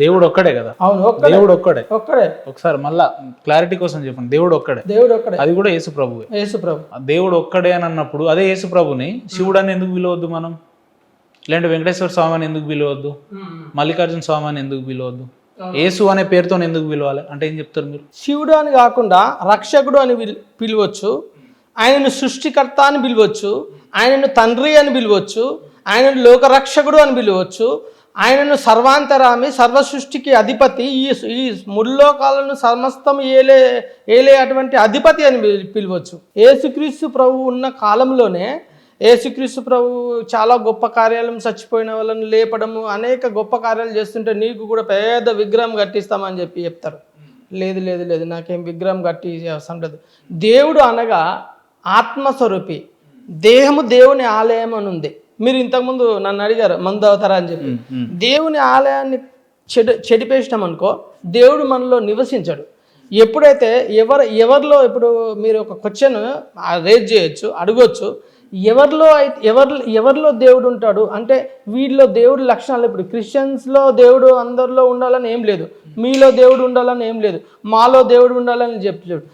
దేవుడు ఒక్కడే కదా. అవును, ఒక్కడే, దేవుడు ఒక్కడే. ఒక్కడే. ఒకసారి మళ్ళా క్లారిటీ కోసం చెప్పండి, దేవుడు ఒక్కడే. దేవుడు ఒక్కడే, అది కూడా యేసు ప్రభువే. యేసు ప్రభు. దేవుడు ఒక్కడే అని అన్నప్పుడు అదే యేసు ప్రభుని శివుడు అని ఎందుకు పిలవద్దు మనం? లేదంటే వెంకటేశ్వర స్వామి అని ఎందుకు పిలవద్దు? మల్లికార్జున స్వామి అని ఎందుకు పిలవద్దు? యేసు అనే పేరుతో ఎందుకు పిలవాలి అంటే ఏం చెప్తారు మీరు? శివుడు అని కాకుండా రక్షకుడు అని పిలవచ్చు, ఆయనను సృష్టికర్త అని పిలవచ్చు, ఆయనను తండ్రి అని పిలవచ్చు, ఆయనను లోకరక్షకుడు అని పిలవచ్చు, ఆయనను సర్వాంతరామి, సర్వ సృష్టికి అధిపతి, ఈ ముల్లోకాలను సమస్తం ఏలే అటువంటి అధిపతి అని పిలవచ్చు. యేసుక్రీస్తు ప్రభు ఉన్న కాలంలోనే యేసుక్రీస్తు ప్రభు చాలా గొప్ప కార్యాలను, చచ్చిపోయిన వాళ్ళని లేపడము, అనేక గొప్ప కార్యాలు చేస్తుంటే నీకు కూడా పెద్ద విగ్రహం కట్టిస్తామని చెప్తారు. లేదు లేదు లేదు, నాకేం విగ్రహం కట్టి అవసరం లేదు. దేవుడు అనగా ఆత్మస్వరూపి, దేహము దేవుని ఆలయం అని ఉంది. మీరు ఇంతకుముందు నన్ను అడిగారు మందు అవుతారా అని చెప్పి. దేవుని ఆలయాన్ని చెడిపేసినాం అనుకో, దేవుడు మనలో నివసించడు. ఎప్పుడైతే ఎవరిలో ఇప్పుడు మీరు ఒక క్వశ్చన్ రేజ్ చేయొచ్చు, అడగొచ్చు, ఎవరిలో దేవుడు ఉంటాడు అంటే వీళ్ళలో దేవుడి లక్షణాలు. ఇప్పుడు క్రిస్టియన్స్లో దేవుడు అందరిలో ఉండాలని ఏం లేదు, మీలో దేవుడు ఉండాలని ఏం లేదు, మాలో దేవుడు ఉండాలని చెప్తాడు.